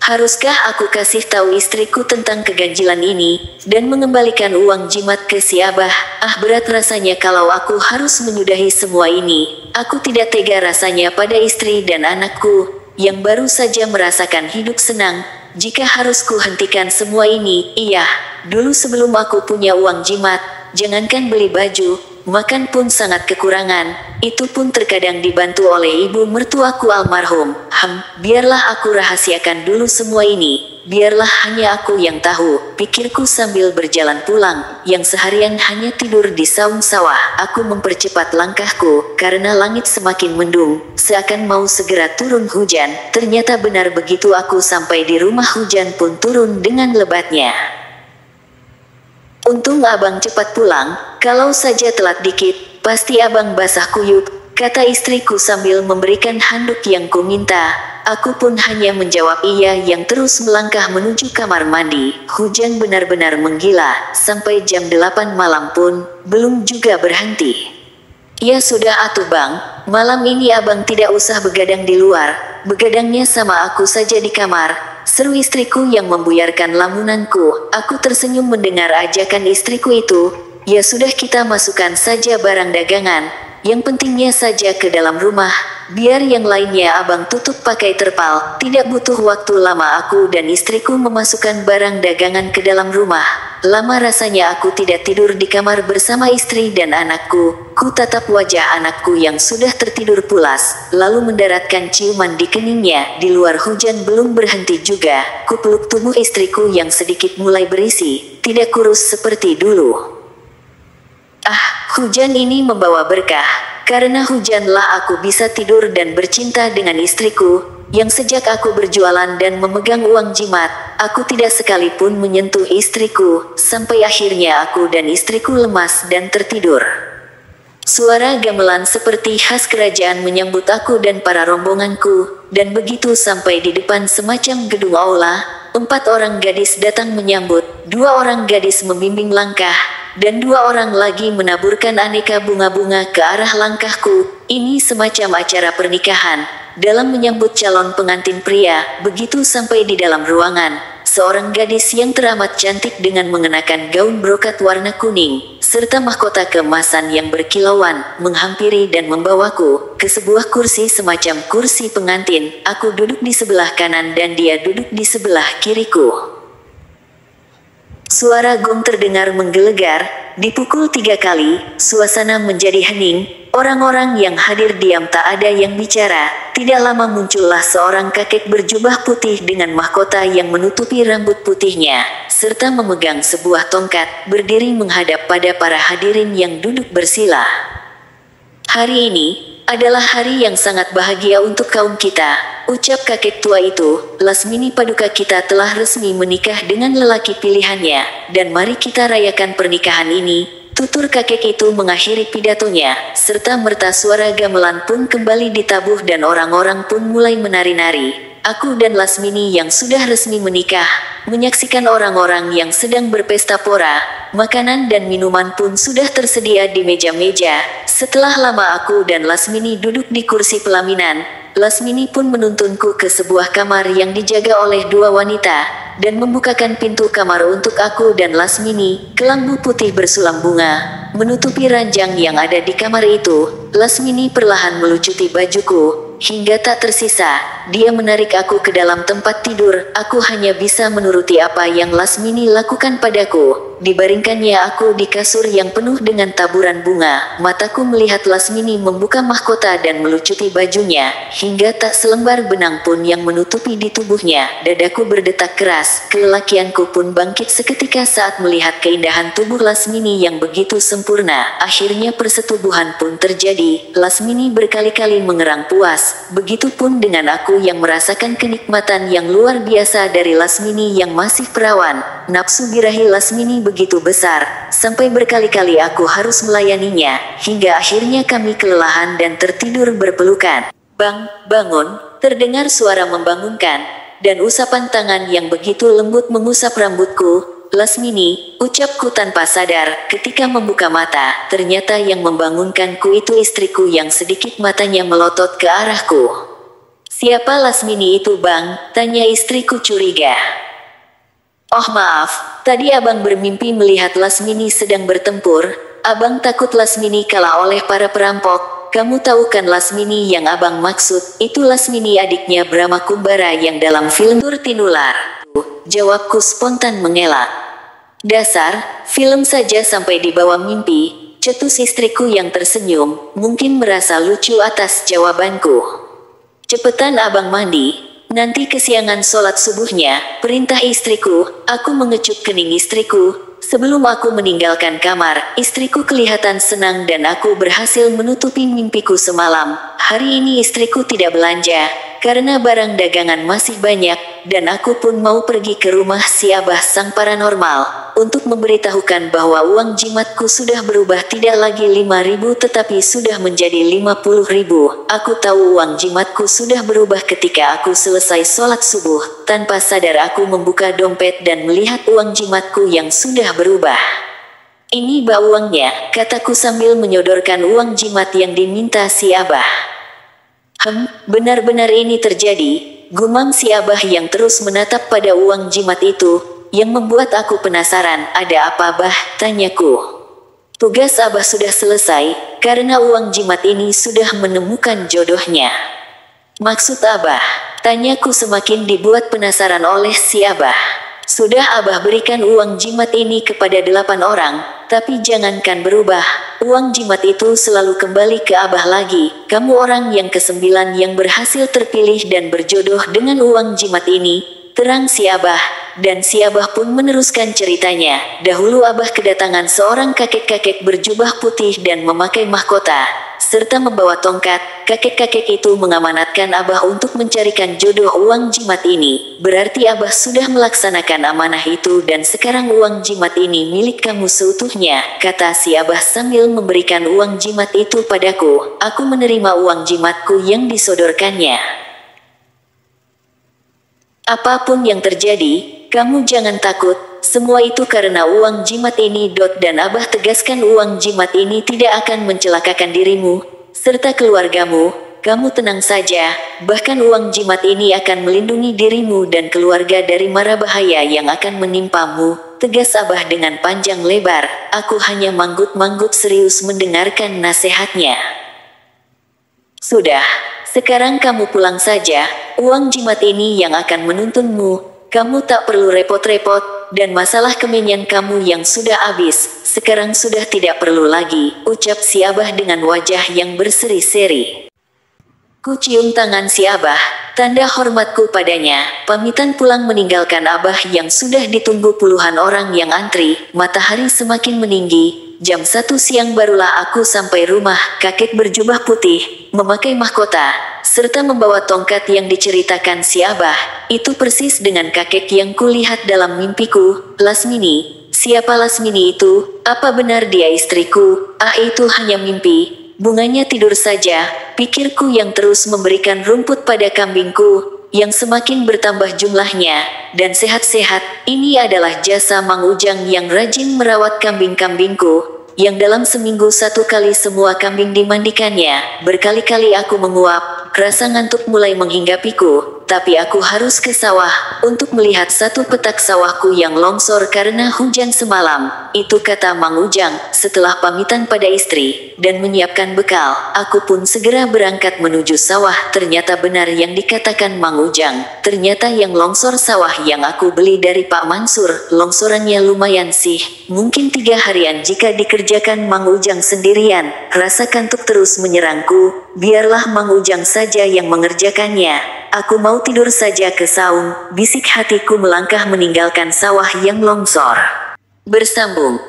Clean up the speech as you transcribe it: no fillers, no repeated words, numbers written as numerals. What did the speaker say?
Haruskah aku kasih tahu istriku tentang keganjilan ini, dan mengembalikan uang jimat ke si Abah? Ah, berat rasanya kalau aku harus menyudahi semua ini. Aku tidak tega rasanya pada istri dan anakku, yang baru saja merasakan hidup senang. Jika harus kuhentikan semua ini, iya, dulu sebelum aku punya uang jimat, jangankan beli baju, makan pun sangat kekurangan. Itu pun terkadang dibantu oleh ibu mertuaku almarhum. Biarlah aku rahasiakan dulu semua ini. Biarlah hanya aku yang tahu, pikirku sambil berjalan pulang, yang seharian hanya tidur di saung sawah. Aku mempercepat langkahku, karena langit semakin mendung, seakan mau segera turun hujan. Ternyata benar begitu aku sampai di rumah, hujan pun turun dengan lebatnya. Untung abang cepat pulang, kalau saja telat dikit, pasti abang basah kuyup, kata istriku sambil memberikan handuk yang ku minta. Aku pun hanya menjawab iya yang terus melangkah menuju kamar mandi. Hujan benar-benar menggila, sampai jam 8 malam pun, belum juga berhenti. Ya sudah atuh bang, malam ini abang tidak usah begadang di luar, begadangnya sama aku saja di kamar, seru istriku yang membuyarkan lamunanku. Aku tersenyum mendengar ajakan istriku itu. Ya sudah, kita masukkan saja barang dagangan, yang pentingnya saja ke dalam rumah, biar yang lainnya abang tutup pakai terpal. Tidak butuh waktu lama aku dan istriku memasukkan barang dagangan ke dalam rumah. Lama rasanya aku tidak tidur di kamar bersama istri dan anakku. Ku tatap wajah anakku yang sudah tertidur pulas, lalu mendaratkan ciuman di keningnya. Di luar hujan belum berhenti juga. Ku peluk tubuh istriku yang sedikit mulai berisi, tidak kurus seperti dulu. Ah, hujan ini membawa berkah. Karena hujanlah aku bisa tidur dan bercinta dengan istriku, yang sejak aku berjualan dan memegang uang jimat, aku tidak sekalipun menyentuh istriku, sampai akhirnya aku dan istriku lemas dan tertidur. Suara gamelan seperti khas kerajaan menyambut aku dan para rombonganku, dan begitu sampai di depan semacam gedung aula, 4 orang gadis datang menyambut, 2 orang gadis membimbing langkah, dan 2 orang lagi menaburkan aneka bunga-bunga ke arah langkahku. Ini semacam acara pernikahan, dalam menyambut calon pengantin pria. Begitu sampai di dalam ruangan, seorang gadis yang teramat cantik dengan mengenakan gaun brokat warna kuning, serta mahkota keemasan yang berkilauan, menghampiri dan membawaku ke sebuah kursi semacam kursi pengantin. Aku duduk di sebelah kanan dan dia duduk di sebelah kiriku. Suara gong terdengar menggelegar, dipukul 3 kali, suasana menjadi hening, orang-orang yang hadir diam, tak ada yang bicara. Tidak lama muncullah seorang kakek berjubah putih dengan mahkota yang menutupi rambut putihnya, serta memegang sebuah tongkat, berdiri menghadap pada para hadirin yang duduk bersila. Hari ini adalah hari yang sangat bahagia untuk kaum kita, ucap kakek tua itu. Lasmini Paduka kita telah resmi menikah dengan lelaki pilihannya, dan mari kita rayakan pernikahan ini, tutur kakek itu mengakhiri pidatonya, serta merta suara gamelan pun kembali ditabuh dan orang-orang pun mulai menari-nari. Aku dan Lasmini yang sudah resmi menikah, menyaksikan orang-orang yang sedang berpesta pora, makanan dan minuman pun sudah tersedia di meja-meja. Setelah lama aku dan Lasmini duduk di kursi pelaminan, Lasmini pun menuntunku ke sebuah kamar yang dijaga oleh 2 wanita, dan membukakan pintu kamar untuk aku dan Lasmini. Kelambu putih bersulam bunga menutupi ranjang yang ada di kamar itu. Lasmini perlahan melucuti bajuku, hingga tak tersisa. Dia menarik aku ke dalam tempat tidur. Aku hanya bisa menuruti apa yang Lasmini lakukan padaku. Dibaringkannya aku di kasur yang penuh dengan taburan bunga. Mataku melihat Lasmini membuka mahkota dan melucuti bajunya, hingga tak selembar benang pun yang menutupi di tubuhnya. Dadaku berdetak keras. Kelelakianku pun bangkit seketika saat melihat keindahan tubuh Lasmini yang begitu sempurna. Akhirnya persetubuhan pun terjadi. Lasmini berkali-kali mengerang puas. Begitupun dengan aku yang merasakan kenikmatan yang luar biasa dari Lasmini yang masih perawan. Nafsu birahi Lasmini begitu besar, sampai berkali-kali aku harus melayaninya, hingga akhirnya kami kelelahan dan tertidur berpelukan. Bang, bangun, terdengar suara membangunkan, dan usapan tangan yang begitu lembut mengusap rambutku. Lasmini, ucapku tanpa sadar, ketika membuka mata, ternyata yang membangunkanku itu istriku yang sedikit matanya melotot ke arahku. Siapa Lasmini itu bang? Tanya istriku curiga. Oh maaf, tadi abang bermimpi melihat Lasmini sedang bertempur. Abang takut Lasmini kalah oleh para perampok. Kamu tahu kan Lasmini yang abang maksud? Itu Lasmini adiknya Brahma Kumbara yang dalam film Tur Tinular. Jawabku spontan mengelak. Dasar, film saja sampai dibawa mimpi. Cetus istriku yang tersenyum, mungkin merasa lucu atas jawabanku. Cepetan abang mandi, nanti kesiangan sholat subuhnya, perintah istriku. Aku mengecup kening istriku. Sebelum aku meninggalkan kamar, istriku kelihatan senang dan aku berhasil menutupi mimpiku semalam. Hari ini istriku tidak belanja, karena barang dagangan masih banyak, dan aku pun mau pergi ke rumah si Abah Sang Paranormal, untuk memberitahukan bahwa uang jimatku sudah berubah tidak lagi 5.000 tetapi sudah menjadi 50.000. Aku tahu uang jimatku sudah berubah ketika aku selesai sholat subuh. Tanpa sadar aku membuka dompet dan melihat uang jimatku yang sudah berubah. Ini bah uangnya, kataku sambil menyodorkan uang jimat yang diminta si Abah. Benar-benar ini terjadi, gumam si Abah yang terus menatap pada uang jimat itu, yang membuat aku penasaran. Ada apa bah? Tanyaku. Tugas Abah sudah selesai, karena uang jimat ini sudah menemukan jodohnya. Maksud Abah? Tanyaku semakin dibuat penasaran oleh si Abah. Sudah Abah berikan uang jimat ini kepada 8 orang, tapi jangankan berubah, uang jimat itu selalu kembali ke Abah lagi. Kamu orang yang ke-9 yang berhasil terpilih dan berjodoh dengan uang jimat ini, terang si Abah, dan si Abah pun meneruskan ceritanya. Dahulu Abah kedatangan seorang kakek-kakek berjubah putih dan memakai mahkota, serta membawa tongkat. Kakek-kakek itu mengamanatkan Abah untuk mencarikan jodoh uang jimat ini. Berarti Abah sudah melaksanakan amanah itu dan sekarang uang jimat ini milik kamu seutuhnya, kata si Abah sambil memberikan uang jimat itu padaku. Aku menerima uang jimatku yang disodorkannya. Apapun yang terjadi, kamu jangan takut, semua itu karena uang jimat ini. Dan Abah tegaskan uang jimat ini tidak akan mencelakakan dirimu, serta keluargamu. Kamu tenang saja, bahkan uang jimat ini akan melindungi dirimu dan keluarga dari mara bahaya yang akan menimpamu, tegas Abah dengan panjang lebar. Aku hanya manggut-manggut serius mendengarkan nasihatnya. Sudah, sekarang kamu pulang saja, uang jimat ini yang akan menuntunmu. Kamu tak perlu repot-repot, dan masalah kemenyan kamu yang sudah habis, sekarang sudah tidak perlu lagi, ucap si Abah dengan wajah yang berseri-seri. Ku cium tangan si Abah, tanda hormatku padanya, pamitan pulang meninggalkan Abah yang sudah ditunggu puluhan orang yang antri. Matahari semakin meninggi, jam 1 siang barulah aku sampai rumah. Kakek berjubah putih, memakai mahkota, serta membawa tongkat yang diceritakan si Abah, itu persis dengan kakek yang kulihat dalam mimpiku. Lasmini, siapa Lasmini itu? Apa benar dia istriku? Ah, itu hanya mimpi. Bunganya tidur saja, pikirku yang terus memberikan rumput pada kambingku, yang semakin bertambah jumlahnya, dan sehat-sehat. Ini adalah jasa Mang Ujang yang rajin merawat kambing-kambingku, yang dalam seminggu 1 kali semua kambing dimandikannya. Berkali-kali aku menguap, rasa ngantuk mulai menghinggapiku, tapi aku harus ke sawah, untuk melihat satu petak sawahku yang longsor karena hujan semalam. Itu kata Mang Ujang, setelah pamitan pada istri, dan menyiapkan bekal. Aku pun segera berangkat menuju sawah. Ternyata benar yang dikatakan Mang Ujang. Ternyata yang longsor sawah yang aku beli dari Pak Mansur. Longsorannya lumayan sih, mungkin 3 harian jika dikerjakan Mang Ujang sendirian. Rasa kantuk terus menyerangku, biarlah Mang Ujang saja yang mengerjakannya. Aku mau tidur saja ke saung, bisik hatiku melangkah meninggalkan sawah yang longsor. Bersambung.